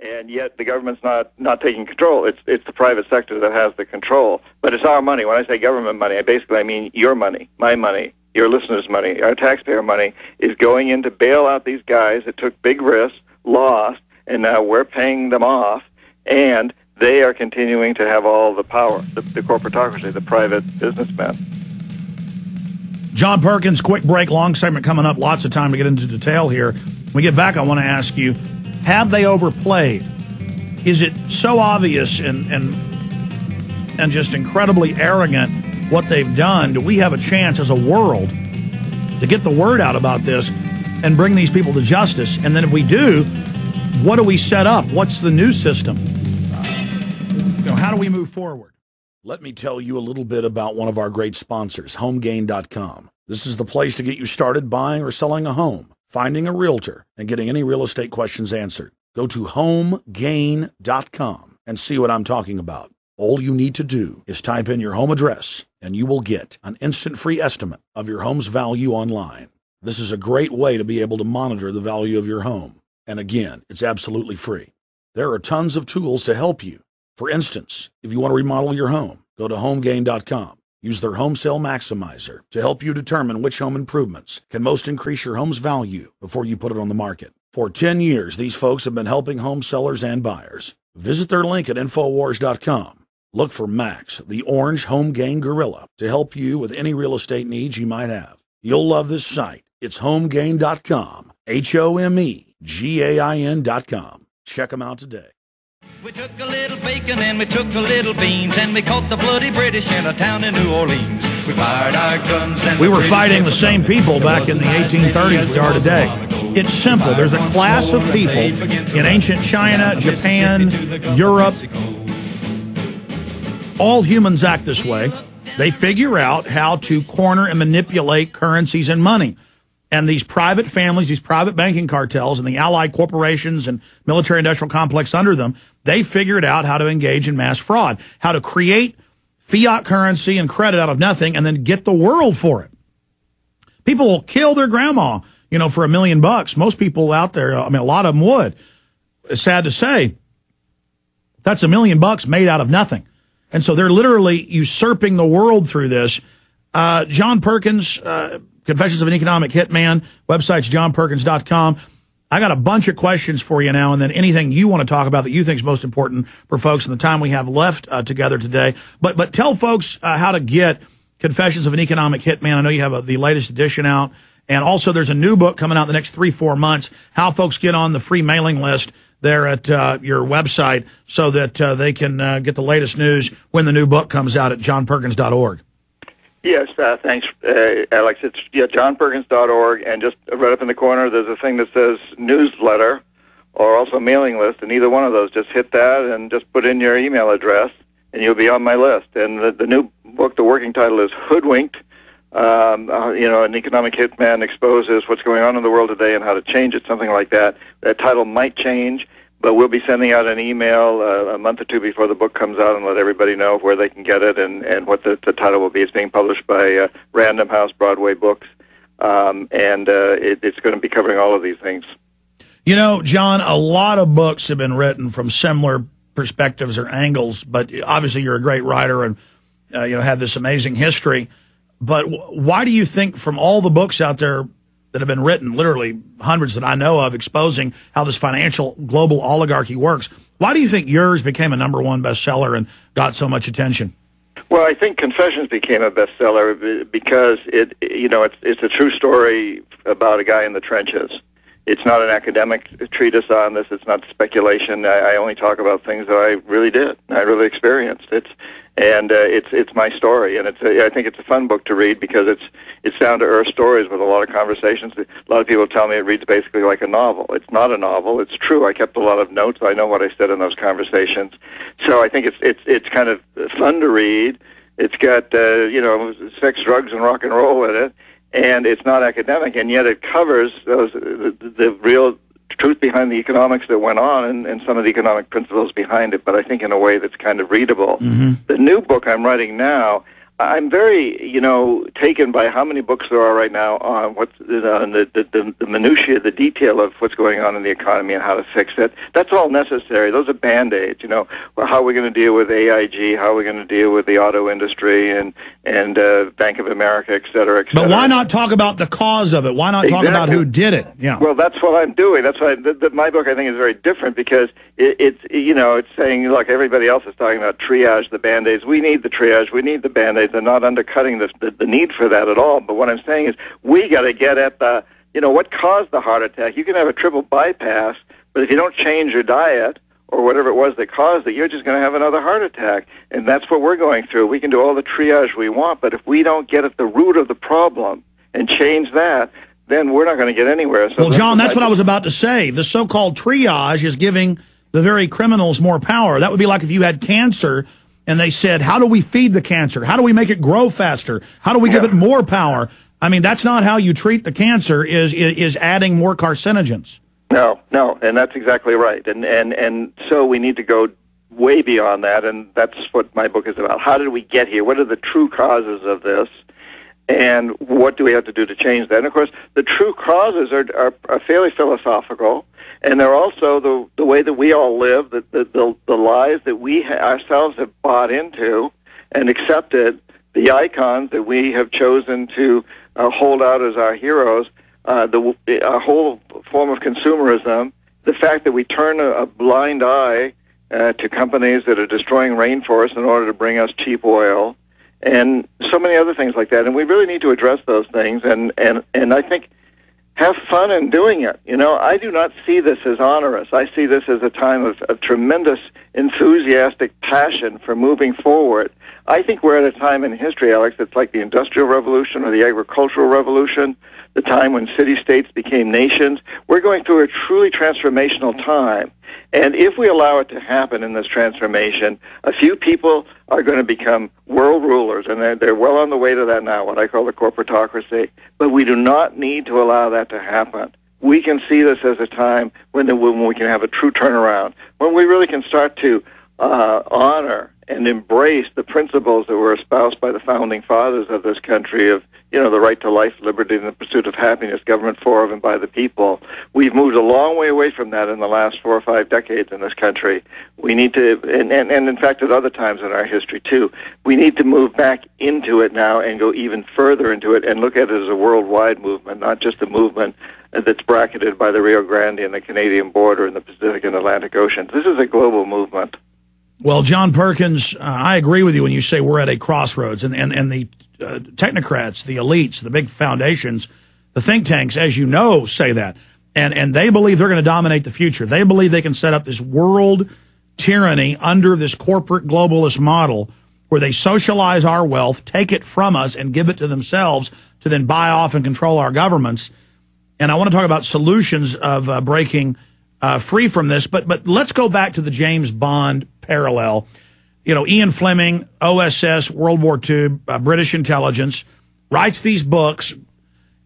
and yet the government's not taking control. It's the private sector that has the control. But it's our money. When I say government money, I mean your money, my money, your listeners' money, our taxpayer money is going in to bail out these guys that took big risks, lost, and now we're paying them off, and they are continuing to have all the power, the corporatocracy, the private businessmen. John Perkins, quick break, long segment coming up. Lots of time to get into detail here. When we get back, I want to ask you, have they overplayed? Is it so obvious and just incredibly arrogant what they've done? Do we have a chance as a world to get the word out about this and bring these people to justice? And then if we do, what do we set up? What's the new system? How do we move forward? Let me tell you a little bit about one of our great sponsors, HomeGain.com. This is the place to get you started buying or selling a home, finding a realtor, and getting any real estate questions answered. Go to HomeGain.com and see what I'm talking about. All you need to do is type in your home address, and you will get an instant free estimate of your home's value online. This is a great way to be able to monitor the value of your home. And again, it's absolutely free. There are tons of tools to help you. For instance, if you want to remodel your home, go to HomeGain.com. Use their Home Sale Maximizer to help you determine which home improvements can most increase your home's value before you put it on the market. For 10 years, these folks have been helping home sellers and buyers. Visit their link at Infowars.com. Look for Max, the orange Home Gain Gorilla, to help you with any real estate needs you might have. You'll love this site. It's HomeGain.com, HomeGain.com. Check them out today. We took a little bacon and we took a little beans and we caught the bloody British in a town in New Orleans. We fired our guns and we were fighting the same people back in the 1830s we are today. It's simple. There's a class of people in ancient China, Japan, Europe. All humans act this way. They figure out how to corner and manipulate currencies and money. And these private families, these private banking cartels, and the allied corporations and military-industrial complex under them, they figured out how to engage in mass fraud, how to create fiat currency and credit out of nothing and then get the world for it. People will kill their grandma, for $1 million. Most people out there, a lot of them would. It's sad to say, that's $1 million made out of nothing. And so they're literally usurping the world through this. John Perkins, Confessions of an Economic Hitman, website's johnperkins.com. I got a bunch of questions for you now, and then anything you want to talk about that you think is most important for folks in the time we have left together today. But tell folks how to get Confessions of an Economic Hitman. I know you have the latest edition out, and also there's a new book coming out in the next 3-4 months, how folks get on the free mailing list there at your website so that they can get the latest news when the new book comes out at johnperkins.org. Yes, thanks, Alex. It's johnperkins.org, and just right up in the corner, there's a thing that says newsletter or also mailing list, and either one of those, just hit that and just put in your email address, and you'll be on my list. And the new book, the working title is Hoodwinked. An economic hitman exposes what's going on in the world today and how to change it, something like that. That title might change, but we'll be sending out an email a month or two before the book comes out and let everybody know where they can get it and what the title will be. It's being published by Random House Broadway Books, and it's going to be covering all of these things. John, a lot of books have been written from similar perspectives or angles, but obviously you're a great writer and have this amazing history. But why do you think from all the books out there that have been written, literally hundreds that I know of, exposing how this financial global oligarchy works, why do you think yours became a #1 bestseller and got so much attention? Well, I think Confessions became a bestseller because it's a true story about a guy in the trenches. It's not an academic treatise on this. It's not speculation. I only talk about things that I really did. I really experienced. It's my story, and I think it's a fun book to read because it's down to earth stories with a lot of conversations. A lot of people tell me it reads basically like a novel. It's not a novel. It's true. I kept a lot of notes. I know what I said in those conversations. So I think it's kind of fun to read. It's got sex, drugs, and rock and roll in it, and it's not academic, and yet it covers the real truth behind the economics that went on and some of the economic principles behind it, but I think in a way that's kind of readable. Mm-hmm. The new book I'm writing now, I'm very, taken by how many books there are right now on what's the minutiae, the detail of what's going on in the economy and how to fix it. That's all necessary. Those are Band-Aids, How are we going to deal with AIG? How are we going to deal with the auto industry and Bank of America, et cetera, et cetera? But why not talk about the cause of it? Why not talk about who did it? Yeah. Well, that's what I'm doing. That's why my book, I think, is very different because it's saying, look, everybody else is talking about triage, the Band-Aids. We need the triage. We need the Band-Aids. They're not undercutting the need for that at all. But what I'm saying is we got to get at the, what caused the heart attack. You can have a triple bypass, but if you don't change your diet or whatever it was that caused it, you're just going to have another heart attack. And that's what we're going through. We can do all the triage we want, but if we don't get at the root of the problem and change that, then we're not going to get anywhere. So well, John, that's what I was about to say. The so-called triage is giving the very criminals more power. That would be like if you had cancer and they said, how do we feed the cancer? How do we make it grow faster? How do we give it more power? I mean, that's not how you treat the cancer, is adding more carcinogens. No, and that's exactly right. And so we need to go way beyond that, and that's what my book is about. How did we get here? What are the true causes of this? And what do we have to do to change that? And, of course, the true causes are fairly philosophical, and they're also the way that we all live, the lies that we ourselves have bought into and accepted, the icons that we have chosen to hold out as our heroes, a whole form of consumerism, the fact that we turn a blind eye to companies that are destroying rainforests in order to bring us cheap oil, and so many other things like that. And we really need to address those things, and I think have fun in doing it. I do not see this as onerous. I see this as a time of tremendous enthusiastic passion for moving forward. I think we're at a time in history, Alex, that's like the Industrial Revolution or the Agricultural Revolution, the time when city-states became nations. We're going through a truly transformational time. And if we allow it to happen in this transformation, a few people are going to become world rulers, and they're well on the way to that now, what I call the corporatocracy. But we do not need to allow that to happen. We can see this as a time when we can have a true turnaround, when we really can start to honor and embrace the principles that were espoused by the founding fathers of this country of, the right to life, liberty, and the pursuit of happiness, government for, of, and by the people. We've moved a long way away from that in the last 4 or 5 decades in this country. We need to, and in fact at other times in our history too, we need to move back into it now and go even further into it and look at it as a worldwide movement, not just a movement that's bracketed by the Rio Grande and the Canadian border and the Pacific and Atlantic Oceans. This is a global movement. Well, John Perkins, I agree with you when you say we're at a crossroads, and the technocrats, the elites, the big foundations, the think tanks, as you know, say that. And they believe they're going to dominate the future. They believe they can set up this world tyranny under this corporate globalist model where they socialize our wealth, take it from us, and give it to themselves to then buy off and control our governments. And I want to talk about solutions of breaking free from this. But let's go back to the James Bond parallel. Ian Fleming, OSS, World War II, British intelligence, writes these books,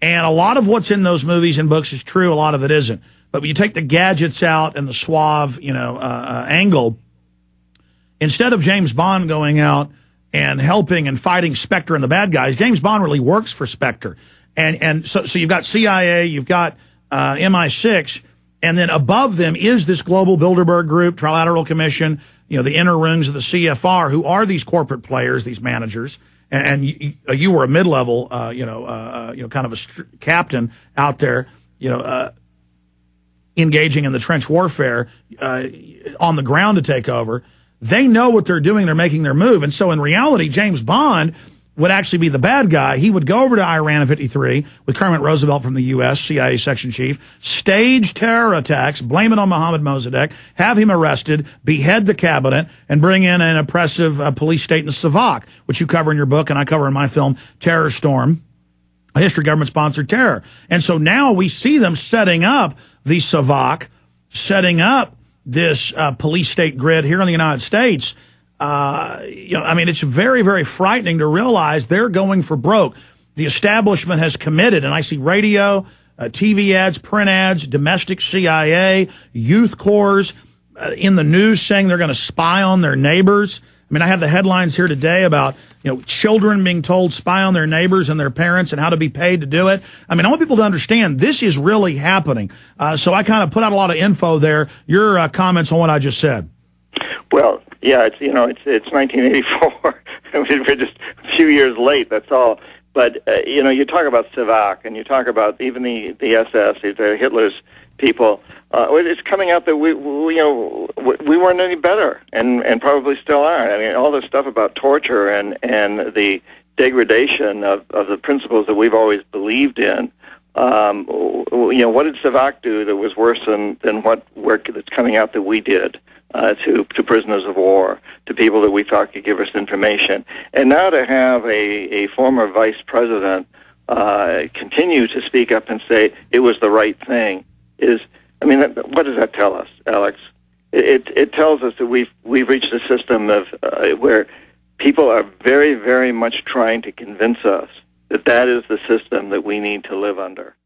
and a lot of what's in those movies and books is true, a lot of it isn't. But when you take the gadgets out and the suave, angle, instead of James Bond going out and helping and fighting Spectre and the bad guys, James Bond really works for Spectre. And so you've got CIA, you've got MI6, and then above them is this global Bilderberg Group, Trilateral Commission, the inner rings of the CFR, who are these corporate players, these managers. And you were a mid-level, kind of a captain out there, engaging in the trench warfare on the ground to take over. They know what they're doing. They're making their move. And so in reality, James Bond would actually be the bad guy. He would go over to Iran in '53 with Kermit Roosevelt from the U.S., CIA section chief, stage terror attacks, blame it on Mohammad Mossadegh, have him arrested, behead the cabinet, and bring in an oppressive police state in the Savak, which you cover in your book and I cover in my film, Terror Storm, a history of government-sponsored terror. And so now we see them setting up the Savak, setting up this police state grid here in the United States. It's very, very frightening to realize they're going for broke. The establishment has committed, and I see radio, TV ads, print ads, domestic CIA, youth corps in the news saying they're going to spy on their neighbors. I mean, I have the headlines here today about, children being told spy on their neighbors and their parents and how to be paid to do it. I mean, I want people to understand this is really happening. So I kind of put out a lot of info there. Your comments on what I just said. Well, yeah, it's 1984. I mean, we're just a few years late. That's all. But you talk about Civac, and you talk about even the SS, the Hitler's people. It's coming out that we weren't any better, and probably still aren't. I mean, all this stuff about torture and the degradation of the principles that we've always believed in. What did Civac do that was worse than what work that's coming out that we did to prisoners of war, to people that we thought could give us information, and now to have a former vice president continue to speak up and say it was the right thing what does that tell us, Alex? It tells us that we've reached a system of where people are very, very much trying to convince us that is the system that we need to live under.